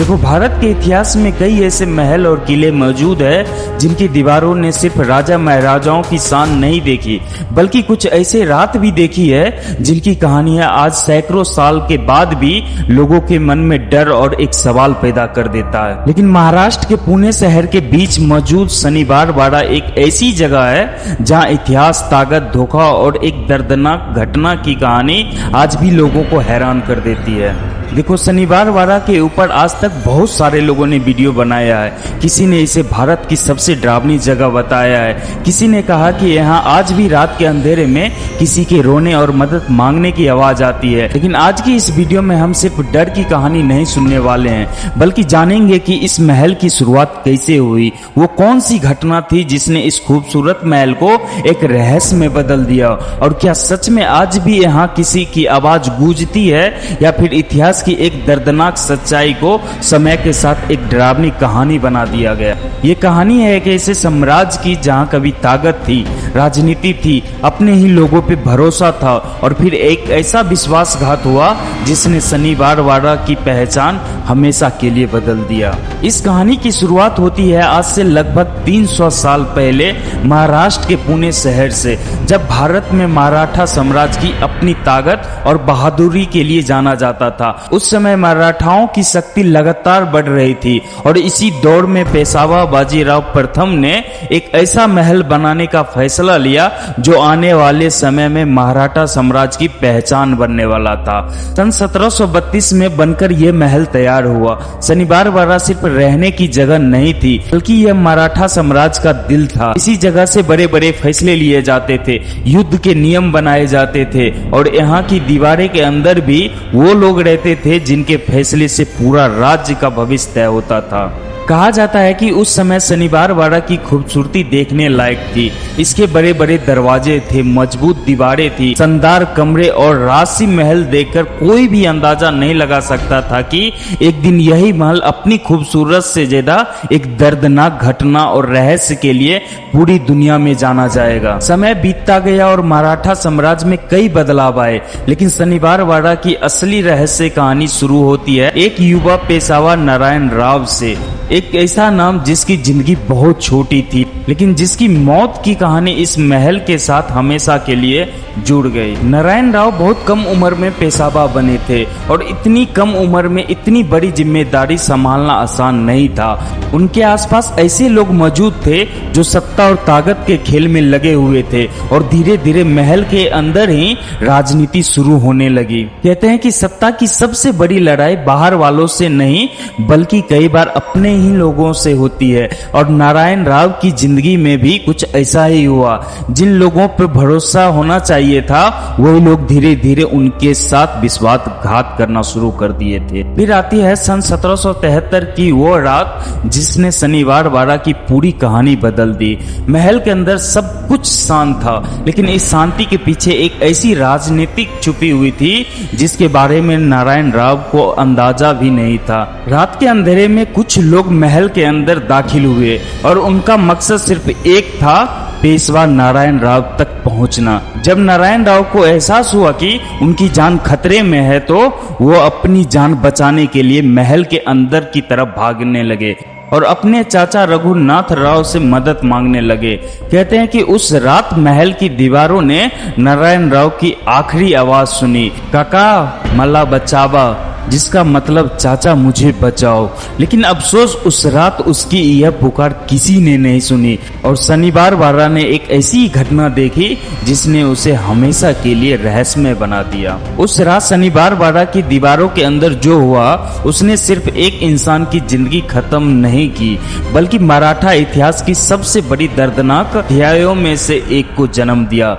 देखो, भारत के इतिहास में कई ऐसे महल और किले मौजूद है जिनकी दीवारों ने सिर्फ राजा महाराजाओं की शान नहीं देखी, बल्कि कुछ ऐसे रात भी देखी है जिनकी कहानियां आज सैकड़ों साल के बाद भी लोगों के मन में डर और एक सवाल पैदा कर देता है। लेकिन महाराष्ट्र के पुणे शहर के बीच मौजूद शनिवार वाड़ा एक ऐसी जगह है जहां इतिहास, ताकत, धोखा और एक दर्दनाक घटना की कहानी आज भी लोगों को हैरान कर देती है। देखो, शनिवार वाड़ा के ऊपर आज तक बहुत सारे लोगों ने वीडियो बनाया है। किसी ने इसे भारत की सबसे डरावनी जगह बताया है, किसी ने कहा कि यहाँ आज भी रात के अंधेरे में किसी के रोने और मदद मांगने की आवाज आती है। लेकिन आज की इस वीडियो में हम सिर्फ डर की कहानी नहीं सुनने वाले हैं, बल्कि जानेंगे कि इस महल की शुरुआत कैसे हुई, वो कौन सी घटना थी जिसने इस खूबसूरत महल को एक रहस्य में बदल दिया, और क्या सच में आज भी यहाँ किसी की आवाज गूंजती है या फिर इतिहास की एक दर्दनाक सच्चाई को समय के साथ एक डरावनी कहानी बना दिया गया। ये कहानी है एक ऐसे साम्राज्य की जहां कभी ताकत थी, राजनीति थी, अपने ही लोगों पे भरोसा था, और फिर एक ऐसा विश्वासघात हुआ जिसने शनिवार वाड़ा की पहचान हमेशा के लिए बदल दिया। इस कहानी की शुरुआत होती है आज से लगभग 300 साल पहले महाराष्ट्र के पुणे शहर से, जब भारत में मराठा साम्राज्य की अपनी ताकत और बहादुरी के लिए जाना जाता था। उस समय मराठाओं की शक्ति लगातार बढ़ रही थी, और इसी दौर में पेशवा बाजीराव प्रथम ने एक ऐसा महल बनाने का फैसला लिया जो आने वाले समय में मराठा साम्राज्य की पहचान बनने वाला था। सन 1732 में बनकर यह महल तैयार हुआ। शनिवार वाड़ा सिर्फ रहने की जगह नहीं थी, बल्कि यह मराठा साम्राज्य का दिल था। इसी जगह से बड़े बड़े फैसले लिए जाते थे, युद्ध के नियम बनाए जाते थे, और यहाँ की दीवारें के अंदर भी वो लोग रहते थे जिनके फैसले से पूरा राज्य का भविष्य तय होता था। कहा जाता है कि उस समय शनिवार वाड़ा की खूबसूरती देखने लायक थी। इसके बड़े बड़े दरवाजे थे, मजबूत दीवारें थी, शानदार कमरे, और राजसी महल देखकर कोई भी अंदाजा नहीं लगा सकता था कि एक दिन यही महल अपनी खूबसूरत से ज्यादा एक दर्दनाक घटना और रहस्य के लिए पूरी दुनिया में जाना जाएगा। समय बीतता गया और मराठा साम्राज्य में कई बदलाव आए, लेकिन शनिवार वाड़ा की असली रहस्य कहानी शुरू होती है एक युवा पेशवा नारायण राव से। एक ऐसा नाम जिसकी जिंदगी बहुत छोटी थी, लेकिन जिसकी मौत की कहानी इस महल के साथ हमेशा के लिए जुड़ गई। नारायण राव बहुत कम उम्र में पेशवा बने थे, और इतनी कम उम्र में इतनी बड़ी जिम्मेदारी संभालना आसान नहीं था। उनके आसपास ऐसे लोग मौजूद थे जो सत्ता और ताकत के खेल में लगे हुए थे, और धीरे धीरे महल के अंदर ही राजनीति शुरू होने लगी। कहते हैं कि सत्ता की सबसे बड़ी लड़ाई बाहर वालों से नहीं, बल्कि कई बार अपने ही लोगों से होती है, और नारायण राव की जिंदगी में भी कुछ ऐसा ही हुआ। जिन लोगों पर भरोसा होना चाहिए था, वही लोग धीरे धीरे उनके साथ विश्वासघात करना शुरू कर दिए थे। फिर आती है सन 1773 की वो रात जिसने शनिवार वाड़ा की पूरी कहानी बदल दी। महल के अंदर सब कुछ शांत था, लेकिन इस शांति के पीछे एक ऐसी राजनीतिक छुपी हुई थी जिसके बारे में नारायण राव को अंदाजा भी नहीं था। रात के अंधेरे में कुछ लोग महल के अंदर दाखिल हुए, और उनका मकसद सिर्फ एक था, पेशवा नारायण राव तक पहुंचना। जब नारायण राव को एहसास हुआ कि उनकी जान खतरे में है, तो वो अपनी जान बचाने के लिए महल के अंदर की तरफ भागने लगे और अपने चाचा रघुनाथ राव से मदद मांगने लगे। कहते हैं कि उस रात महल की दीवारों ने नारायण राव की आखिरी आवाज सुनी, काका मला बचावा, जिसका मतलब चाचा मुझे बचाओ। लेकिन अफसोस उस रात उसकी यह पुकार किसी ने नहीं सुनी, और शनिवार वाड़ा ने एक ऐसी घटना देखी जिसने उसे हमेशा के लिए रहस्यमय बना दिया। उस रात शनिवार वाड़ा की दीवारों के अंदर जो हुआ, उसने सिर्फ एक इंसान की जिंदगी खत्म नहीं की, बल्कि मराठा इतिहास की सबसे बड़ी दर्दनाक अध्यायों में से एक को जन्म दिया।